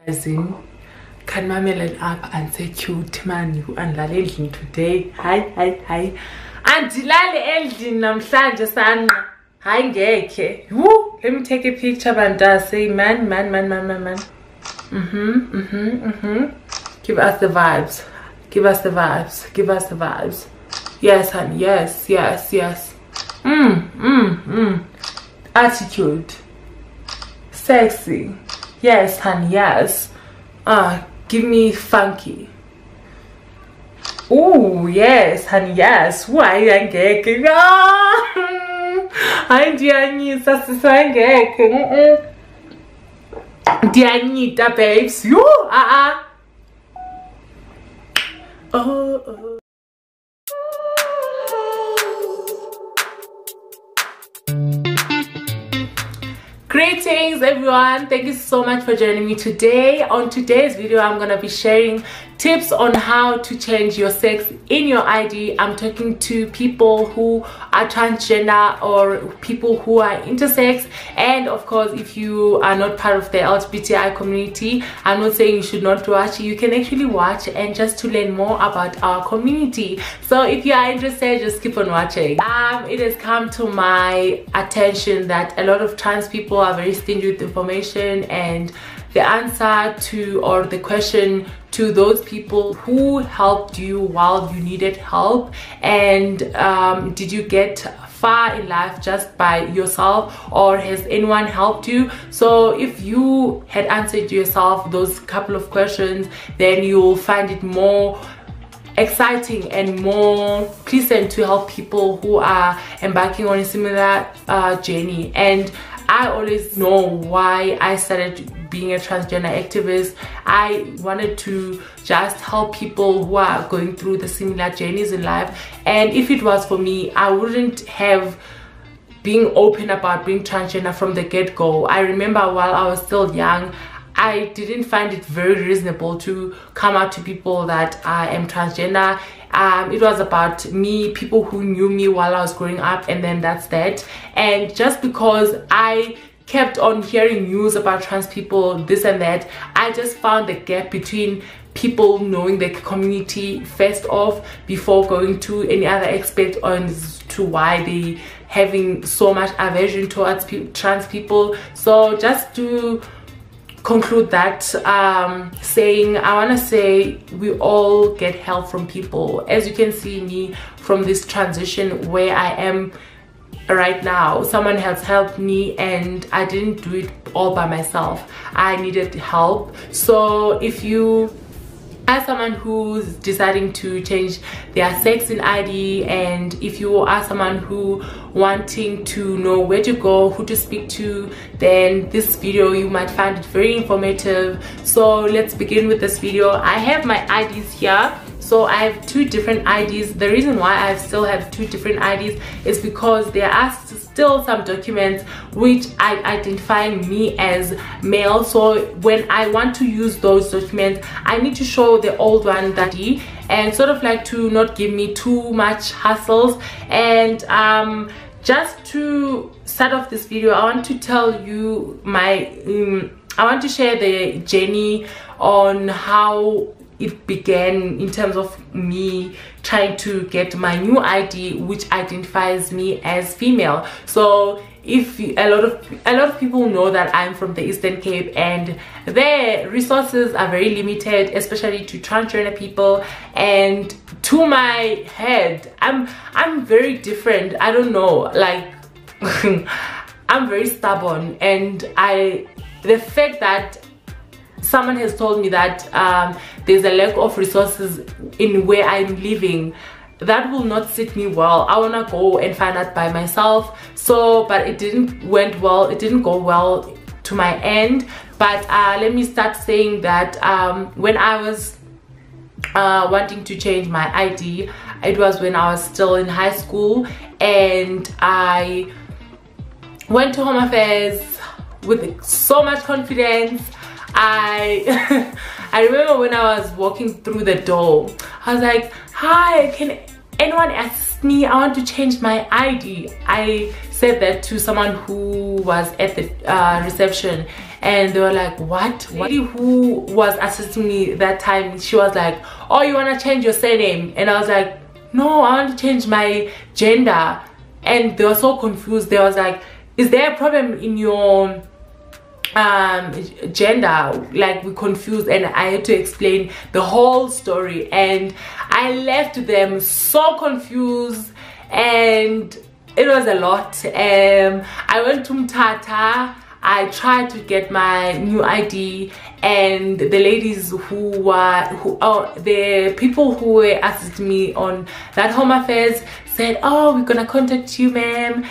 Can Mamelin up and say cute man who and Lalin today? Hi. And Dilali Eldin namhlanje san. Hi ngeke. Woo! Let me take a picture and say man. Give us the vibes. Give us the vibes. Yes, honey. Yes. Attitude. Sexy. Yes, honey. Yes. Give me funky. Oh, yes, honey. Yes. Why angeke? Hayi ndiyanyisa sisangeke. Ndiyanyita babes. You Oh. Greetings everyone, thank you so much for joining me today. On today's video I'm gonna be sharing tips on how to change your sex in your ID. I'm talking to people who are transgender or people who are intersex, and of course if you are not part of the LGBTI community, I'm not saying you should not watch. You can actually watch and just to learn more about our community. So if you are interested, just keep on watching. It has come to my attention that a lot of trans people are very stingy with information, and the answer to, or the question to those people: who helped you while you needed help, and did you get far in life just by yourself, or has anyone helped you? So if you had answered yourself those couple of questions, then you'll find it more exciting and more pleasant to help people who are embarking on a similar journey. And I always know why I started being a transgender activist. I wanted to just help people who are going through the similar journeys in life, and if it was for me, I wouldn't have been open about being transgender from the get-go. I remember while I was still young, I didn't find it very reasonable to come out to people that I am transgender. It was about me, people who knew me while I was growing up, and then that's that. And just because I kept on hearing news about trans people, this and that, I just found the gap between people knowing the community first off before going to any other aspect on to why they having so much aversion towards trans people. So just to conclude that saying, I want to say we all get help from people. As you can see me from this transition where I am right now, someone has helped me, and I didn't do it all by myself. I needed help. So if you as someone who's deciding to change their sex in ID, and if you are someone who wanting to know where to go, who to speak to, then this video you might find it very informative. So let's begin with this video. I have my IDs here. So I have two different IDs. The reason why I still have two different IDs is because there are still some documents which I identify me as male. So when I want to use those documents, I need to show the old one, that and sort of like to not give me too much hassles. And just to start off this video, I want to tell you I want to share the journey on how it began in terms of me trying to get my new ID, which identifies me as female. So if a lot of people know that I'm from the Eastern Cape, and their resources are very limited, especially to transgender people. And to my head, I'm very different. I don't know, like I'm very stubborn, and the fact that someone has told me that there's a lack of resources in where I'm living, that will not sit me well. I wanna go and find out by myself. So, but it didn't go well to my end. But let me start saying that when I was wanting to change my ID, it was when I was still in high school, and I went to Home Affairs with so much confidence. I remember when I was walking through the door, I was like, hi, can anyone assist me? I want to change my ID. I said that to someone who was at the reception, and they were like, what? The lady who was assisting me that time, she was like, oh, you want to change your surname? And I was like, no, I want to change my gender. And they were so confused. They was like, is there a problem in your gender? Like, we're confused. And I had to explain the whole story, and I left them so confused, and it was a lot. I went to Mthatha. I tried to get my new ID, and the ladies the people who were assisting me on that Home Affairs said, oh, we're gonna contact you, ma'am.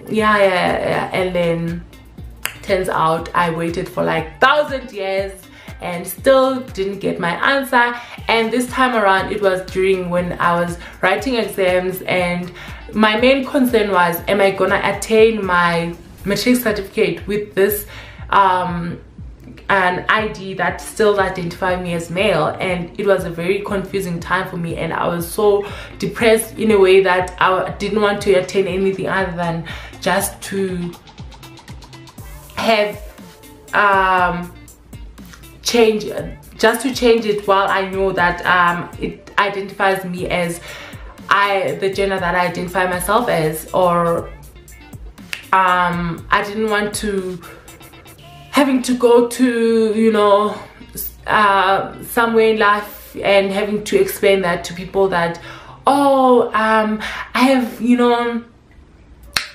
Yeah. And then turns out I waited for like 1,000 years and still didn't get my answer. And this time around, it was during when I was writing exams, and my main concern was, am I gonna attain my matric certificate with this an ID that still identified me as male? And it was a very confusing time for me, and I was so depressed in a way that I didn't want to attain anything other than just to have change it, while I know that it identifies me as the gender that I identify myself as. Or I didn't want to having to go to, you know, somewhere in life and having to explain that to people that, oh, I have, you know,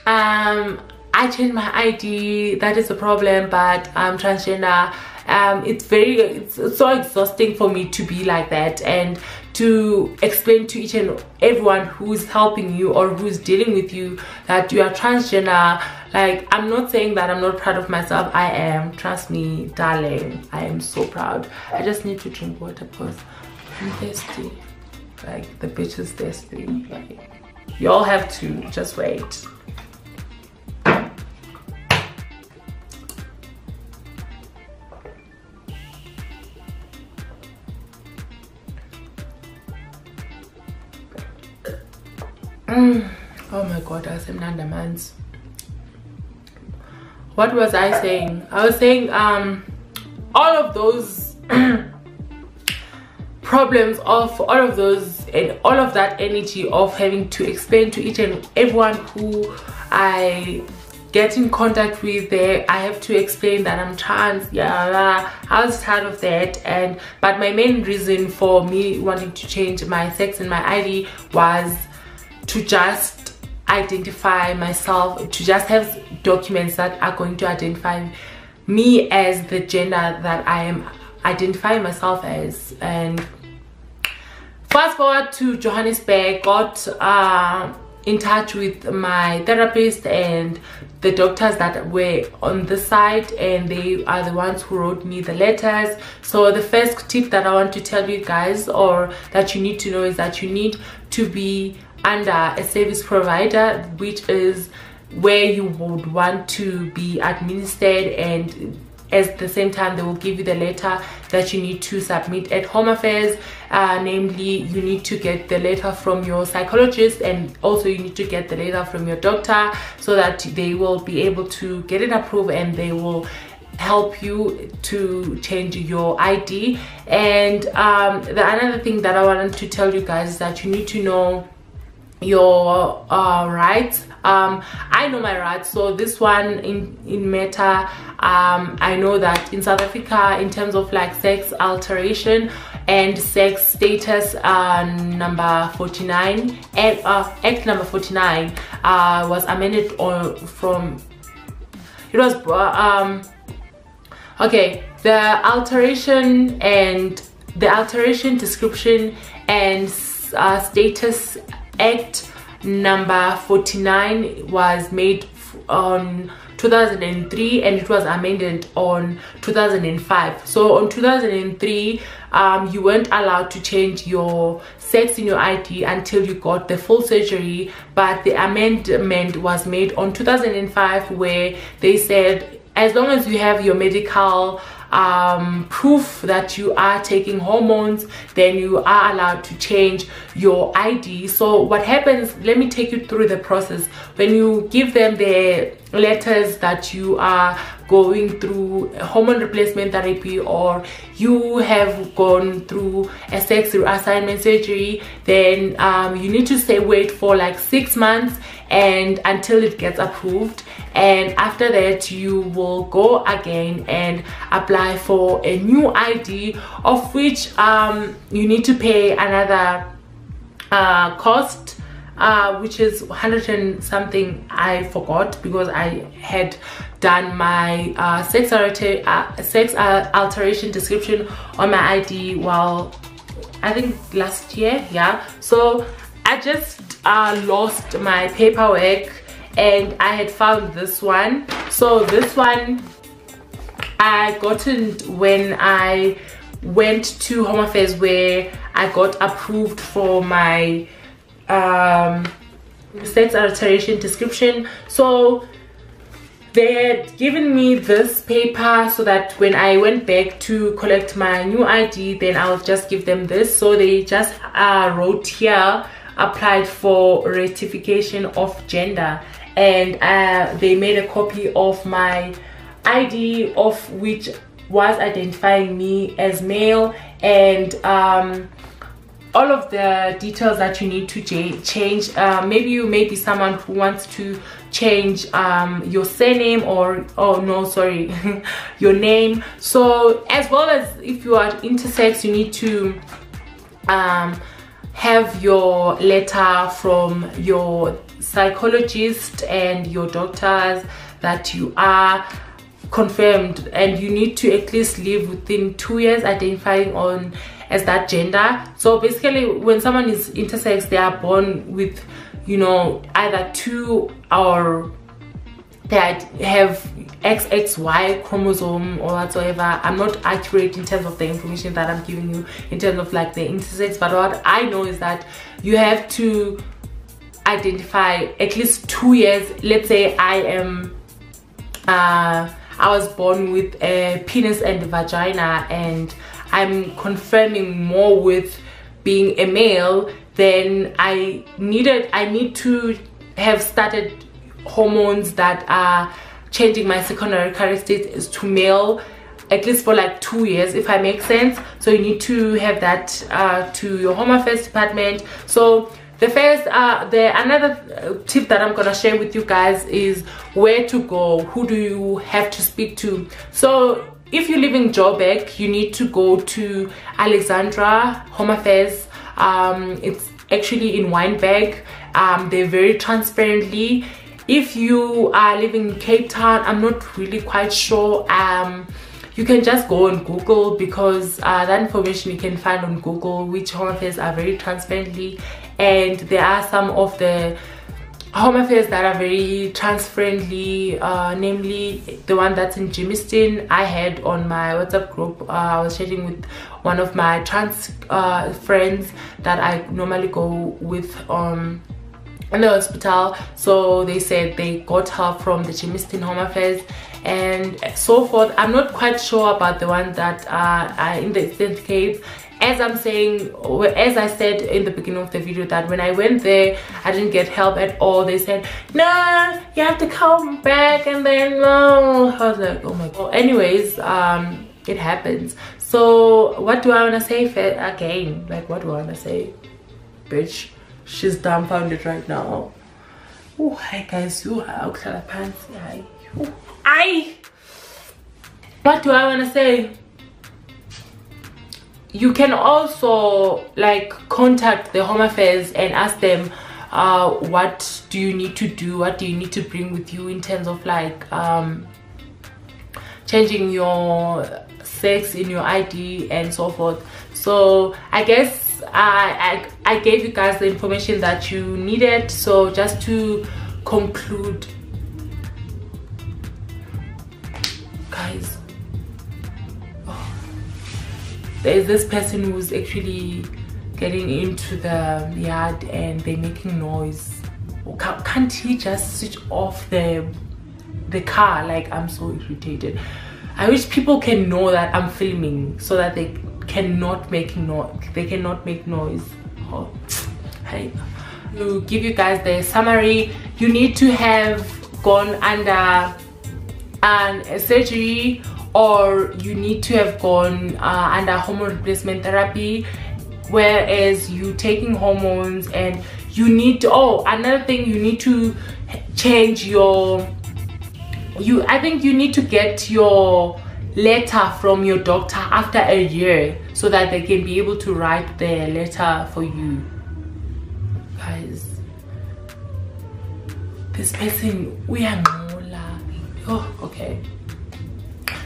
I changed my ID, that is a problem, but I'm transgender. It's so exhausting for me to be like that, and to explain to each and everyone who's helping you or who's dealing with you that you are transgender. Like, I'm not saying that I'm not proud of myself. I am, trust me, darling. I am so proud. I just need to drink water because I'm thirsty. Like, the bitch is thirsty. Like, you all have to just wait. Oh my god, I am Nandamans. What was I saying? I was saying all of those problems of all of those and all of that energy of having to explain to each and everyone who I get in contact with there. I have to explain that I'm trans. Yeah, I was tired of that. But my main reason for me wanting to change my sex and my ID was to just identify myself, to just have documents that are going to identify me as the gender that I am identifying myself as. And fast forward to Johannesburg, got in touch with my therapist and the doctors that were on the site, and they are the ones who wrote me the letters. So the first tip that I want to tell you guys, or that you need to know, is that you need to be under a service provider, which is where you would want to be administered, and at the same time they will give you the letter that you need to submit at Home Affairs. Namely, you need to get the letter from your psychologist, and also you need to get the letter from your doctor, so that they will be able to get it approved and they will help you to change your ID. And another thing that I wanted to tell you guys is that you need to know your rights. I know my rights, so this one in Meta, I know that in South Africa, in terms of like sex alteration and sex status, number 49 and act number 49 was amended from, it was okay, the alteration description and status act number 49 was made on 2003, and it was amended on 2005. So on 2003, you weren't allowed to change your sex in your ID until you got the full surgery, but the amendment was made on 2005, where they said as long as you have your medical proof that you are taking hormones, then you are allowed to change your ID. So what happens, let me take you through the process. When you give them the letters that you are going through hormone replacement therapy, or you have gone through a sex reassignment surgery, then you need to wait for like 6 months and until it gets approved, and after that you will go again and apply for a new ID, of which you need to pay another cost, which is 100 and something. I forgot because I had done my sex alteration description on my ID, well, I think last year, yeah. So I just lost my paperwork and I had found this one. So this one I got it when I went to Home Affairs, where I got approved for my sex alteration description. So they had given me this paper so that when I went back to collect my new ID, then I'll just give them this. So they just wrote here, applied for rectification of gender, and they made a copy of my ID, of which was identifying me as male, and all of the details that you need to change. Maybe you may be someone who wants to change your surname, or no, sorry, your name. So as well as if you are intersex, you need to have your letter from your psychologist and your doctors that you are confirmed, and you need to at least live within 2 years identifying on as that gender. So basically, when someone is intersex, they are born with, you know, either 2 or they have XXY chromosome or whatsoever. I'm not accurate in terms of the information that I'm giving you in terms of like the intersex, but what I know is that you have to identify at least 2 years. Let's say I was born with a penis and a vagina, and I'm confirming more with being a male, then I need to have started hormones that are changing my secondary characteristics to male at least for like 2 years, if I make sense. So you need to have that to your Home Affairs department. So the first another tip that I'm gonna share with you guys is where to go, who do you have to speak to. So if you live in Joburg, you need to go to Alexandra Home Affairs. It's actually in Wynberg. They're very transparently. If you are living in Cape Town, I'm not really quite sure. You can just go on Google, because that information you can find on Google, which Home Affairs are very transparently, and there are some of the Home Affairs that are very trans-friendly, namely the one that's in Germiston. I had on my WhatsApp group, I was chatting with one of my trans friends that I normally go with in the hospital. So they said they got help from the Germiston Home Affairs and so forth. I'm not quite sure about the ones that are in the Eastern Cape. As I'm saying, as I said in the beginning of the video, that when I went there, I didn't get help at all. They said, no, you have to come back, and then no. I was like, oh my god. Anyways, it happens. So what do I want to say again? Like, what do I want to say? Bitch, she's dumbfounded right now. Oh, hi guys. You are pants. Hi. What do I want to say? You can also like contact the Home Affairs and ask them what do you need to do, what do you need to bring with you in terms of like changing your sex in your ID and so forth. So I guess I gave you guys the information that you needed. So just to conclude, guys, there's this person who's actually getting into the yard and they're making noise. Can't he just switch off the car? Like, I'm so irritated. I wish people can know that I'm filming so that they cannot make noise. They cannot make noise. Oh, hey. To give you guys the summary, you need to have gone under a surgery, or you need to have gone under hormone replacement therapy, whereas you taking hormones, and you need to, another thing, you need to change your, I think you need to get your letter from your doctor after a year so that they can be able to write the letter for you. Guys, this person, we are okay.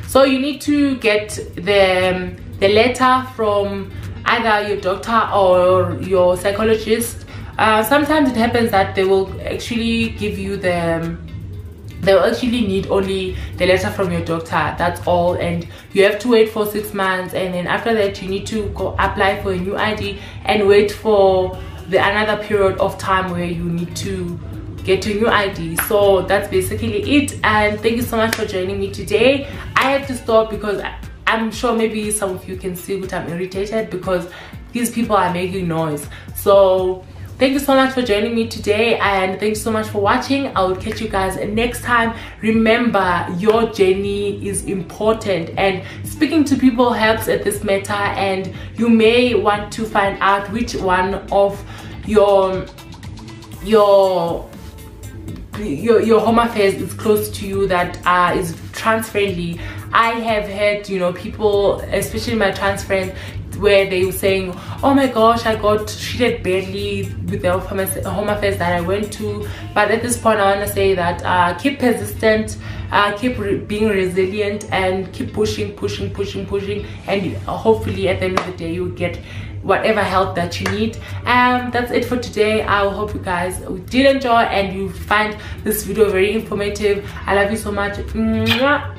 So you need to get the letter from either your doctor or your psychologist. Sometimes it happens that they will actually give you they'll actually need only the letter from your doctor, that's all, and you have to wait for 6 months, and then after that you need to go apply for a new ID and wait for another period of time where you need to get a new ID. So that's basically it, and thank you so much for joining me today. I have to stop because I'm sure maybe some of you can see that I'm irritated because these people are making noise. So thank you so much for joining me today, and thanks so much for watching. I will catch you guys next time. Remember, your journey is important, and speaking to people helps at this matter, and you may want to find out which one of your home affairs is close to you, that is trans friendly. I have had, you know, people, especially my trans friends, where they were saying, oh my gosh, I got treated badly with the home affairs that I went to. But at this point, I want to say that keep persistent, keep being resilient, and keep pushing, and hopefully at the end of the day you'll get whatever help that you need. That's it for today. I hope you guys did enjoy and you find this video very informative. I love you so much. Mwah.